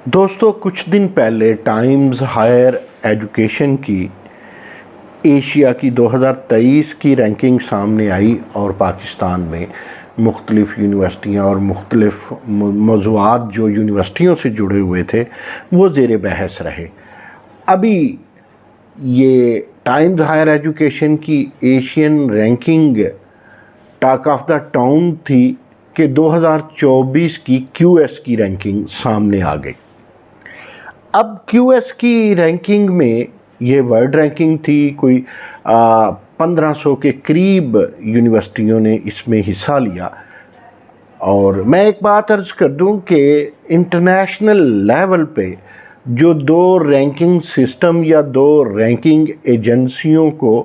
دوستو کچھ دن پہلے ٹائمز ہائر ایجوکیشن کی ایشیا کی 2023 کی رینکنگ سامنے آئی اور پاکستان میں مختلف یونیورسٹیاں اور مختلف موضوعات جو یونیورسٹیوں سے جڑے ہوئے تھے وہ زیر بحث رہے۔ ابھی یہ ٹائمز ہائر ایجوکیشن کی Asian ranking talk of the town تھی کہ 2024 کی کیو ایس کی رینکنگ سامنے آ گئی۔ اب کیو ایس کی رینکنگ میں یہ ورلڈ رینکنگ تھی، کوئی 1500 کے قریب یونیورسٹیوں نے اس میں حصہ لیا۔ اور میں ایک بات عرض کر دوں کہ انٹرنیشنل لیول پہ جو دو رینکنگ سسٹم یا دو رینکنگ ایجنسیوں کو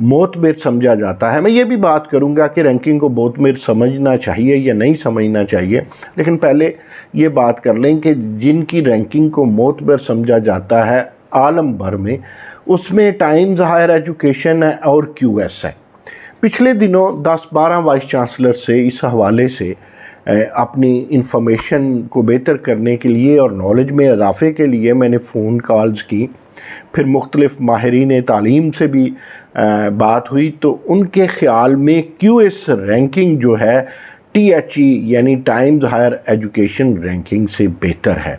معتبر سمجھا جاتا ہے، میں یہ بھی بات کروں گا کہ رینکنگ کو معتبر سمجھنا چاہیے یا نہیں سمجھنا چاہیے، لیکن پہلے یہ بات کر لیں کہ جن کی رینکنگ کو معتبر سمجھا جاتا ہے عالم بھر میں، اس میں ٹائمز ہائر ایجوکیشن ہے اور کیو ایس ہے۔ پچھلے دنوں 10-12 وائس چانسلر سے اس حوالے سے اپنی انفارمیشن کو بہتر کرنے کے لیے اور نالج میں اضافے کے لیے میں نے فون کالز کی، پھر مختلف ماہرین تعلیم سے بھی بات ہوئی، تو ان کے خیال میں کیو ایس رینکنگ جو ہے ٹی ایچ ای یعنی ٹائمز ہائر ایجوکیشن رینکنگ سے بہتر ہے۔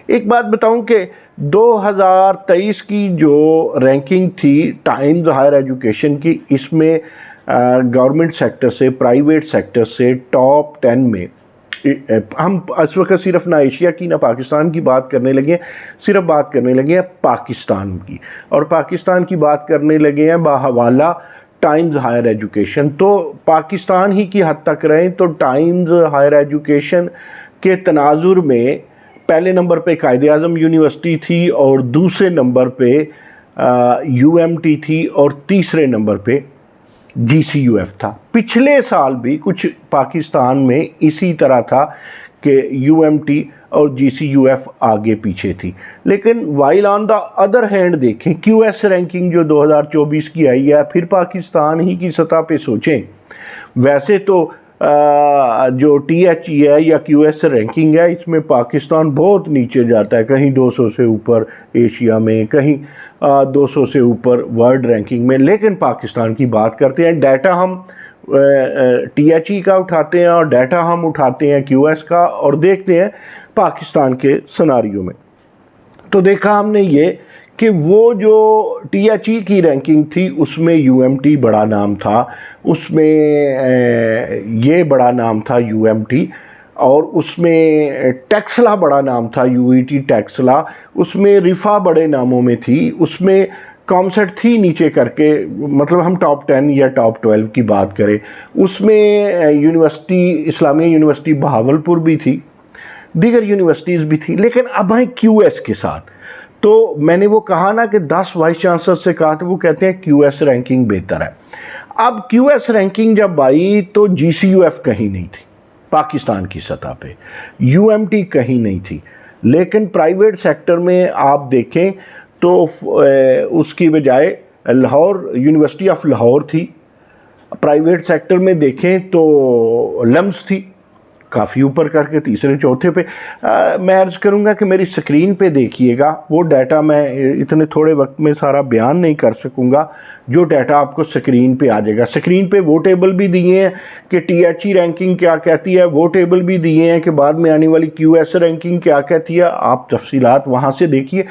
ایک بات بتاؤں کہ 2023 کی جو رینکنگ تھی ٹائمز ہائر ایجوکیشن کی، اس میں گورنمنٹ سیکٹر سے پرائیویٹ سیکٹر سے ٹاپ 10 میں ہم اس وقت صرف نہ ایشیا کی نہ پاکستان کی بات کرنے لگے ہیں، صرف بات کرنے لگے ہیں پاکستان کی، اور پاکستان کی بات کرنے لگے ہیں بحوالہ ٹائمز ہائر ایجوکیشن۔ تو پاکستان ہی کی حد تک رہیں تو ٹائمز ہائر ایجوکیشن کے تناظر میں پہلے نمبر پہ قائد اعظم یونیورسٹی تھی اور دوسرے نمبر پہ یو ایم ٹی تھی اور تیسرے نمبر پہ جی سی یو ایف تھا۔ پچھلے سال بھی کچھ پاکستان میں اسی طرح تھا کہ یو ایم ٹی اور جی سی یو ایف آگے پیچھے تھی، لیکن while on the other hand دیکھیں کیو ایس رینکنگ جو 2024 کی آئی ہے، پھر پاکستان ہی کی سطح پہ سوچیں، ویسے تو جو ٹی ایچ ای ہے یا کیو ایس رینکنگ ہے، اس میں پاکستان بہت نیچے جاتا ہے، کہیں 200 سے اوپر ایشیا میں، کہیں 200 سے اوپر ورلڈ رینکنگ میں، لیکن پاکستان کی بات کرتے ہیں، ڈیٹا ہم ٹی ایچ ای کا اٹھاتے ہیں اور ڈیٹا ہم اٹھاتے ہیں کیو ایس کا اور دیکھتے ہیں پاکستان کے سناریو میں، تو دیکھا ہم نے یہ کہ وہ جو ٹی ایچ ای کی رینکنگ تھی اس میں یو ایم ٹی بڑا نام تھا، اس میں یہ بڑا نام تھا یو ایم ٹی، اور اس میں ٹیکسلا بڑا نام تھا یو ای ٹی ٹیکسلا، اس میں رفا بڑے ناموں میں تھی، اس میں کامسٹ تھی نیچے کر کے، مطلب ہم ٹاپ 10 یا ٹاپ 12 کی بات کریں، اس میں یونیورسٹی اسلامیہ یونیورسٹی بہاولپور بھی تھی، دیگر یونیورسٹیز بھی تھی، لیکن اب ہیں کیو ایس کے ساتھ۔ تو میں نے وہ کہا نا کہ 10 وائس چانسلر سے کہا تو وہ کہتے ہیں کیو ایس رینکنگ بہتر ہے۔ اب کیو ایس رینکنگ جب آئی تو جی سی یو ایف کہیں نہیں تھی پاکستان کی سطح پہ، یو ایم ٹی کہیں نہیں تھی، لیکن پرائیویٹ سیکٹر میں آپ دیکھیں تو اس کی بجائے لاہور یونیورسٹی آف لاہور تھی، پرائیویٹ سیکٹر میں دیکھیں تو لمس تھی، کافی اوپر کر کے تیسرے چوتھے پہ۔ میں عرض کروں گا کہ میری سکرین پہ دیکھیے گا، وہ ڈیٹا میں اتنے تھوڑے وقت میں سارا بیان نہیں کر سکوں گا، جو ڈیٹا آپ کو سکرین پہ آ جائے گا۔ سکرین پہ وہ ٹیبل بھی دیے ہیں کہ ٹی ایچ ای رینکنگ کیا کہتی ہے، وہ ٹیبل بھی دیے ہیں کہ بعد میں آنے والی کیو ایس رینکنگ کیا کہتی ہے، آپ تفصیلات وہاں سے دیکھیے۔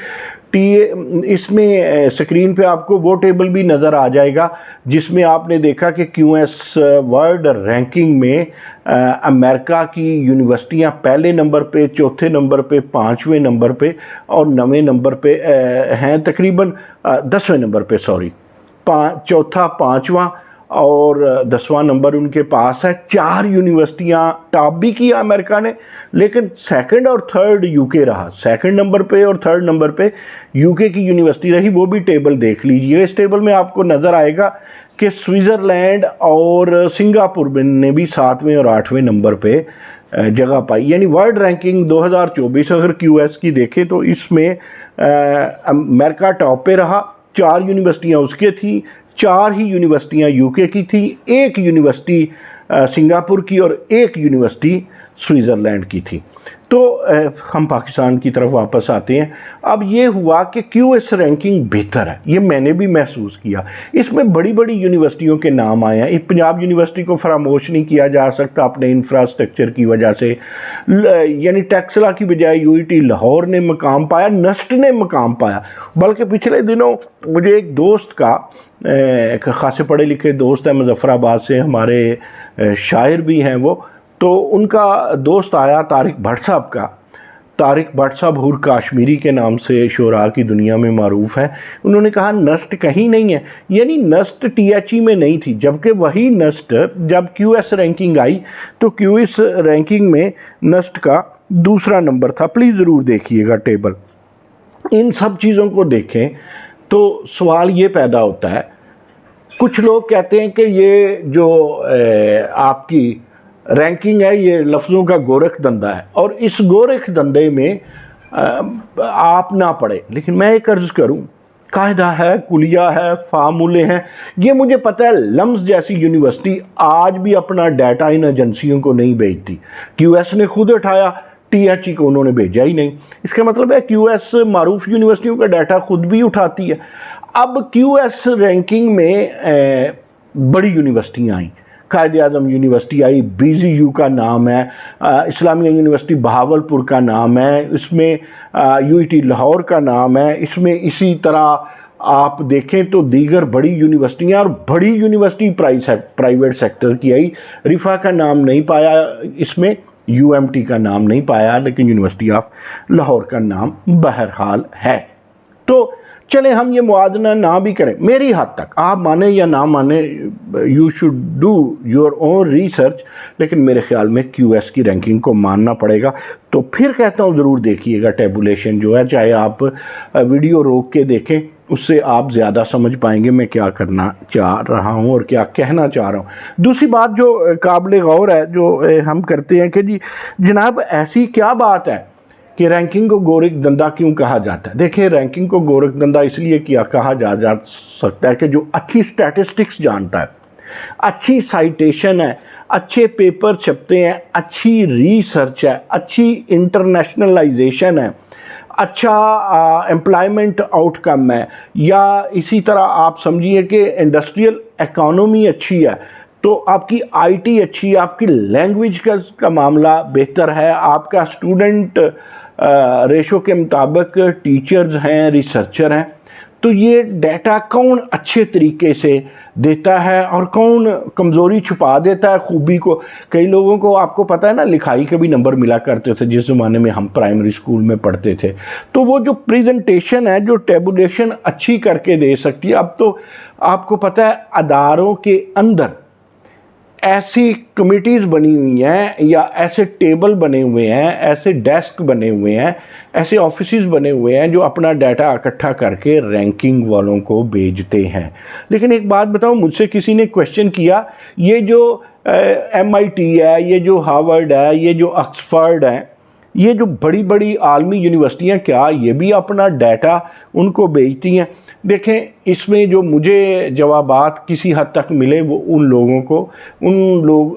اس میں سکرین پہ آپ کو وہ ٹیبل بھی نظر آ جائے گا جس میں آپ نے دیکھا کہ کیو ایس ورلڈ رینکنگ میں امریکہ کی یونیورسٹیاں پہلے نمبر پہ، چوتھے نمبر پہ، 5ویں نمبر پہ اور 9ویں نمبر پہ ہیں، تقریباً 10ویں نمبر پہ، چوتھا 5واں اور 10واں نمبر ان کے پاس ہے۔ 4 یونیورسٹیاں ٹاپ بھی کیا امریکہ نے، لیکن سیکنڈ اور تھرڈ یو کے رہا، سیکنڈ نمبر پہ اور تھرڈ نمبر پہ یو کے کی یونیورسٹی رہی، وہ بھی ٹیبل دیکھ لیجئے۔ اس ٹیبل میں آپ کو نظر آئے گا کہ سوئٹزرلینڈ اور سنگاپور نے بھی 7ویں اور 8ویں نمبر پہ جگہ پائی، یعنی ورلڈ رینکنگ 2024 اگر کیو ایس کی دیکھیں تو اس میں امریکہ ٹاپ پہ رہا، 4 یونیورسٹیاں اس کے تھیں، 4 ہی یونیورسٹیاں یو کے کی تھیں، 1 یونیورسٹی سنگاپور کی اور 1 یونیورسٹی سوئٹزرلینڈ کی تھی۔ تو ہم پاکستان کی طرف واپس آتے ہیں. اب یہ ہوا کہ کیو ایس رینکنگ بہتر ہے، یہ میں نے بھی محسوس کیا. اس میں بڑی بڑی یونیورسٹیوں کے نام آئے ہیں. پنجاب یونیورسٹی کو فراموش نہیں کیا جا سکتا اپنے انفراسٹرکچر کی وجہ سے. یعنی ٹیکسلا کی بجائے یو ای ٹی لاہور نے مقام پایا، نسٹ نے مقام پایا. بلکہ پچھلے دنوں مجھے ایک دوست کا، ایک خاصے پڑھے لکھے دوست ہے مظفر آباد سے، ہمارے شاعر بھی ہیں وہ، تو ان کا دوست آیا طارق بھٹ صاحب کا. طارق بھٹ صاحب حور کاشمیری کے نام سے شعراء کی دنیا میں معروف ہیں. انہوں نے کہا نسٹ کہیں نہیں ہے، یعنی نسٹ ٹی ایچ ای میں نہیں تھی، جبکہ وہی نسٹ جب کیو ایس رینکنگ آئی تو کیو ایس رینکنگ میں نسٹ کا دوسرا نمبر تھا. پلیز ضرور دیکھیے گا ٹیبل. ان سب چیزوں کو دیکھیں تو سوال یہ پیدا ہوتا ہے، کچھ لوگ کہتے ہیں کہ یہ جو آپ کی رینکنگ ہے یہ لفظوں کا گورکھ دندہ ہے، اور اس گورکھ دندے میں آپ نہ پڑھیں. لیکن میں ایک عرض کروں، قاعدہ ہے، کلیہ ہے، فارمولے ہیں. یہ مجھے پتہ ہے لمز جیسی یونیورسٹی آج بھی اپنا ڈیٹا ان ایجنسیوں کو نہیں بھیجتی. کیو ایس نے خود اٹھایا، ٹی ایچ ای کو انہوں نے بھیجا ہی نہیں. اس کا مطلب ہے کیو ایس معروف یونیورسٹیوں کا ڈیٹا خود بھی اٹھاتی ہے. اب کیو ایس رینکنگ میں بڑی یونیورسٹیاں آئیں. قائد اعظم یونیورسٹی آئی، بی زی یو کا نام ہے، اسلامیہ یونیورسٹی بہاولپور کا نام ہے، اس میں یو ای ٹی لاہور کا نام ہے، اس میں اسی طرح آپ دیکھیں تو دیگر بڑی یونیورسٹیاں، اور بڑی یونیورسٹی پرائیویٹ سیکٹر کی آئی. رفا کا نام نہیں پایا اس میں، یو ایم ٹی کا نام نہیں پایا، لیکن یونیورسٹی آف لاہور کا نام بہرحال ہے. تو چلیں ہم یہ موازنہ نہ بھی کریں، میری حد تک آپ مانیں یا نہ مانیں، you should do your own research, لیکن میرے خیال میں کیو ایس کی رینکنگ کو ماننا پڑے گا. تو پھر کہتا ہوں ضرور دیکھیے گا ٹیبولیشن جو ہے، چاہے آپ ویڈیو روک کے دیکھیں، اس سے آپ زیادہ سمجھ پائیں گے میں کیا کرنا چاہ رہا ہوں اور کیا کہنا چاہ رہا ہوں. دوسری بات جو قابل غور ہے جو ہم کرتے ہیں کہ جی جناب ایسی کیا بات ہے کہ رینکنگ کو گورکھ دندہ کیوں کہا جاتا ہے. دیکھیں رینکنگ کو گورکھ دندہ اس لیے کہا جا سکتا ہے کہ جو اچھی سٹیٹسٹکس جانتا ہے، اچھی سائٹیشن ہے، اچھے پیپر چھپتے ہیں، اچھی ریسرچ ہے، اچھی انٹرنیشنلائزیشن ہے، اچھا امپلائمنٹ آؤٹ کم ہے، یا اسی طرح آپ سمجھیے کہ انڈسٹریل اکانومی اچھی ہے، تو آپ کی آئی ٹی اچھی ہے، آپ کی لینگویج کا معاملہ بہتر ہے، آپ کا اسٹوڈنٹ ریشو کے مطابق ٹیچرز ہیں، ریسرچر ہیں. تو یہ ڈیٹا کون اچھے طریقے سے دیتا ہے اور کون کمزوری چھپا دیتا ہے خوبی کو. کئی لوگوں کو آپ کو پتہ ہے نا لکھائی کے بھی نمبر ملا کرتے تھے جس زمانے میں ہم پرائمری اسکول میں پڑھتے تھے. تو وہ جو پریزنٹیشن ہے، جو ٹیبولیشن اچھی کر کے دے سکتی ہے. اب تو آپ کو پتہ ہے اداروں کے اندر ایسی کمیٹیز بنی ہوئی ہیں، یا ایسے ٹیبل بنے ہوئے ہیں، ایسے ڈیسک بنے ہوئے ہیں، ایسے آفیسز بنے ہوئے ہیں جو اپنا ڈیٹا اکٹھا کر کے رینکنگ والوں کو بھیجتے ہیں. لیکن ایک بات بتاؤں، مجھ سے کسی نے کویشچن کیا، یہ جو ایم آئی ٹی ہے، یہ جو ہارورڈ ہے، یہ جو آکسفورڈ ہے، یہ جو بڑی بڑی عالمی یونیورسٹیاں، کیا یہ بھی اپنا ڈیٹا ان کو بھیجتی ہیں؟ دیکھیں اس میں جو مجھے جوابات کسی حد تک ملے وہ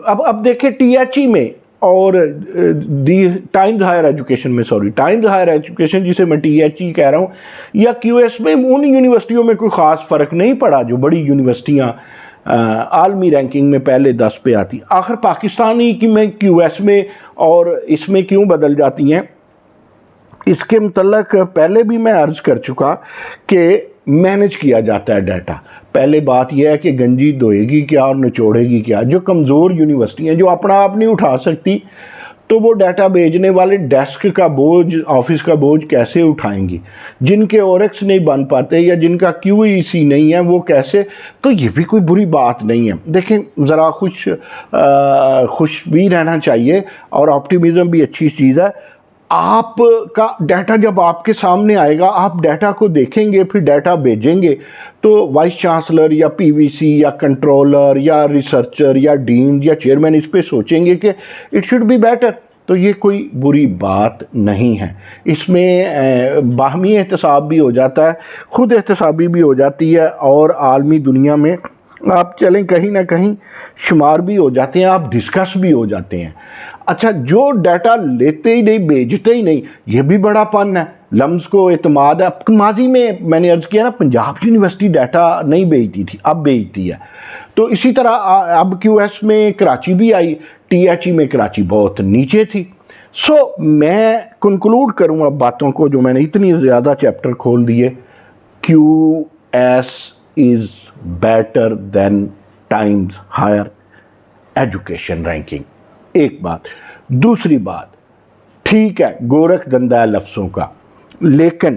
اب دیکھیں ٹی ایچ ای میں اور دی ٹائمز ہائر ایجوکیشن جسے میں ٹی ایچ ای کہہ رہا ہوں، یا کیو ایس میں، ان یونیورسٹیوں میں کوئی خاص فرق نہیں پڑا جو بڑی یونیورسٹیاں عالمی رینکنگ میں پہلے 10 پہ آتی. آخر پاکستانی کی میں کیو ایس میں اور اس میں کیوں بدل جاتی ہیں؟ اس کے متعلق پہلے بھی میں عرض کر چکا کہ مینج کیا جاتا ہے ڈیٹا. پہلے بات یہ ہے کہ گنجی دھوئے گی کیا اور نچوڑے گی کیا. جو کمزور یونیورسٹی ہیں، جو اپنا آپ نہیں اٹھا سکتی، تو وہ ڈیٹا بھیجنے والے ڈیسک کا بوجھ، آفس کا بوجھ کیسے اٹھائیں گی؟ جن کے اورکس نہیں بن پاتے یا جن کا کیو ای سی نہیں ہے وہ کیسے؟ تو یہ بھی کوئی بری بات نہیں ہے. دیکھیں ذرا خوش بھی رہنا چاہیے، اور آپٹیمزم بھی اچھی چیز ہے. آپ کا ڈیٹا جب آپ کے سامنے آئے گا، آپ ڈیٹا کو دیکھیں گے، پھر ڈیٹا بھیجیں گے، تو وائس چانسلر یا پی وی سی یا کنٹرولر یا ریسرچر یا ڈین یا چیئرمین اس پہ سوچیں گے کہ اٹ شوڈ بی بیٹر. تو یہ کوئی بری بات نہیں ہے. اس میں باہمی احتساب بھی ہو جاتا ہے، خود احتسابی بھی ہو جاتی ہے، اور عالمی دنیا میں آپ چلیں کہیں نہ کہیں شمار بھی ہو جاتے ہیں، آپ ڈسکس بھی ہو جاتے ہیں. اچھا جو ڈیٹا لیتے ہی نہیں بھیجتے ہی نہیں، یہ بھی بڑا پن ہے، لمز کو اعتماد ہے۔ ماضی میں نے عرض کیا نا پنجاب یونیورسٹی ڈیٹا نہیں بھیجتی تھی، اب بھیجتی ہے۔ تو اسی طرح اب کیو ایس میں کراچی بھی آئی، ٹی ایچ ای میں کراچی بہت نیچے تھی۔ سو میں کنکلوڈ کروں اب باتوں کو جو میں نے اتنی زیادہ چیپٹر کھول دیے، Q S is better than Times Higher Education ranking, ایک بات۔ دوسری بات، ٹھیک ہے گورکھ دھندا ہے لفظوں کا، لیکن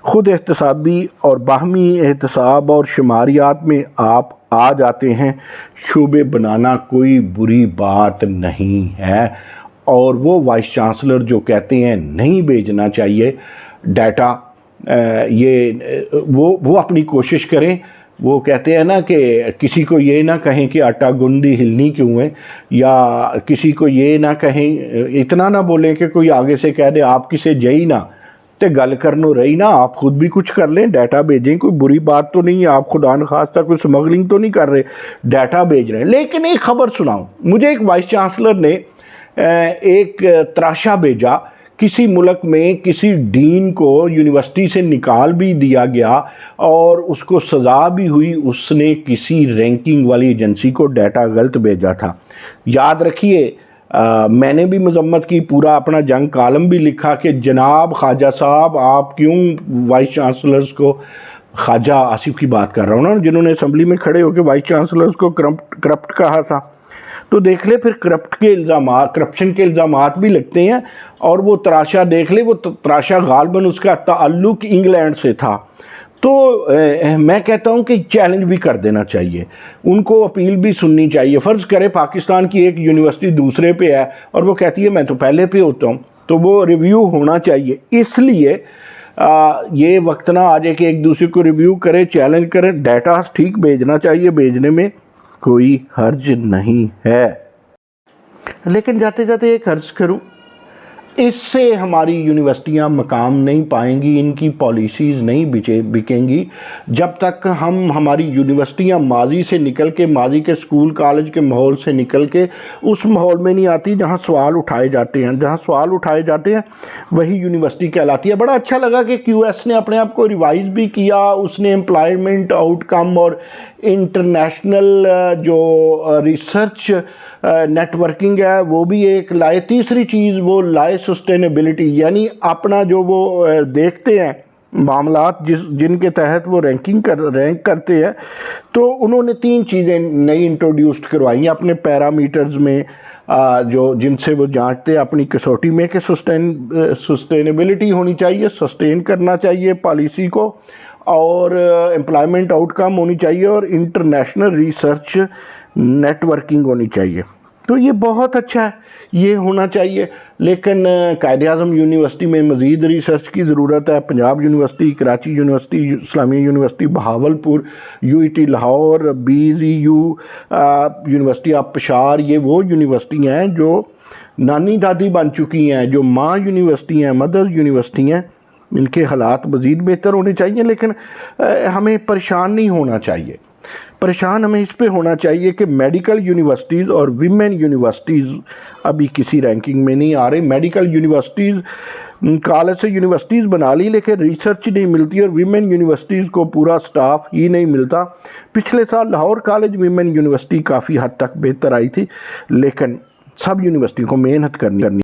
خود احتسابی اور باہمی احتساب اور شماریات میں آپ آ جاتے ہیں، شعبے بنانا کوئی بری بات نہیں ہے۔ اور وہ وائس چانسلر جو کہتے ہیں نہیں بھیجنا چاہیے ڈیٹا، وہ اپنی کوشش کریں۔ وہ کہتے ہیں نا کہ کسی کو یہ نہ کہیں کہ آٹا گندی ہلنی کیوں ہے، یا کسی کو یہ نہ کہیں، اتنا نہ بولیں کہ کوئی آگے سے کہہ دے آپ کسے جئی نہ تے گل کرنو رہی نا، آپ خود بھی کچھ کر لیں، ڈیٹا بھیجیں، کوئی بری بات تو نہیں ہے، آپ خدا نخواستہ کوئی سمگلنگ تو نہیں کر رہے، ڈیٹا بھیج رہے ہیں۔ لیکن ایک خبر سناؤں، مجھے ایک وائس چانسلر نے ایک تراشا بھیجا، کسی ملک میں کسی ڈین کو یونیورسٹی سے نکال بھی دیا گیا اور اس کو سزا بھی ہوئی، اس نے کسی رینکنگ والی ایجنسی کو ڈیٹا غلط بھیجا تھا۔ یاد رکھیے میں نے بھی مذمت کی، پورا اپنا جنگ کالم بھی لکھا کہ جناب خواجہ صاحب آپ کیوں وائس چانسلرز کو، خواجہ آصف کی بات کر رہا ہوں نا، جنہوں نے اسمبلی میں کھڑے ہو کے وائس چانسلرز کو کرپٹ کہا تھا، تو دیکھ لے پھر کرپشن کے الزامات بھی لگتے ہیں۔ اور وہ تراشا دیکھ لے، وہ تراشا غالباً اس کا تعلق انگلینڈ سے تھا۔ تو میں کہتا ہوں کہ چیلنج بھی کر دینا چاہیے، ان کو اپیل بھی سننی چاہیے۔ فرض کرے پاکستان کی ایک یونیورسٹی دوسرے پہ ہے اور وہ کہتی ہے میں تو پہلے پہ ہوتا ہوں، تو وہ ریویو ہونا چاہیے۔ اس لیے یہ وقت نہ آ جائے کہ ایک دوسرے کو ریویو کرے، چیلنج کرے، ڈیٹا ٹھیک بھیجنا چاہیے، بھیجنے میں کوئی حرج نہیں ہے۔ لیکن جاتے جاتے ایک عرض کروں، اس سے ہماری یونیورسٹیاں مقام نہیں پائیں گی، ان کی پالیسیز نہیں بکیں گی جب تک ہماری یونیورسٹیاں ماضی سے نکل کے، ماضی کے سکول کالج کے ماحول سے نکل کے اس ماحول میں نہیں آتی جہاں سوال اٹھائے جاتے ہیں۔ جہاں سوال اٹھائے جاتے ہیں وہی یونیورسٹی کہلاتی ہے۔ بڑا اچھا لگا کہ کیو ایس نے اپنے آپ کو ریوائز بھی کیا، اس نے امپلائمنٹ آؤٹ کم اور انٹرنیشنل جو ریسرچ نیٹ ورکنگ ہے وہ بھی ایک لائے۔ تیسری چیز وہ لائے سسٹینیبلٹی، یعنی اپنا جو وہ دیکھتے ہیں معاملات جن کے تحت وہ رینک کرتے ہیں، تو انہوں نے 3 چیزیں نئی انٹروڈیوسڈ کروائی اپنے پیرامیٹرز میں، جن سے وہ جانچتے ہیں اپنی کسوٹی میں کہ سسٹینیبلٹی ہونی چاہیے، سسٹین کرنا چاہیے پالیسی کو، اور امپلائمنٹ آؤٹ کم ہونی چاہیے، اور انٹرنیشنل ریسرچ نیٹ ورکنگ ہونی چاہیے۔ تو یہ بہت اچھا ہے، یہ ہونا چاہیے۔ لیکن قائد اعظم یونیورسٹی میں مزید ریسرچ کی ضرورت ہے۔ Punjab university, Karachi university, Islamia university Bahawalpur, U E T Lahore, BZU university of Peshawar, یہ وہ یونیورسٹی ہیں جو نانی دادی بن چکی ہیں، جو ماں یونیورسٹی ہیں، مدر یونیورسٹی ہیں۔ ان کے حالات مزید بہتر ہونے چاہیے، لیکن ہمیں پریشان نہیں ہونا چاہیے۔ پریشان ہمیں اس پہ ہونا چاہیے کہ میڈیکل یونیورسٹیز اور ویمن یونیورسٹیز ابھی کسی رینکنگ میں نہیں آ رہی۔ میڈیکل یونیورسٹیز کالج سے یونیورسٹیز بنا لی لیکن ریسرچ نہیں ملتی، اور ویمن یونیورسٹیز کو پورا سٹاف ہی نہیں ملتا۔ پچھلے سال لاہور کالج ویمن یونیورسٹی کافی حد تک بہتر آئی تھی، لیکن سب یونیورسٹیوں کو محنت کرنی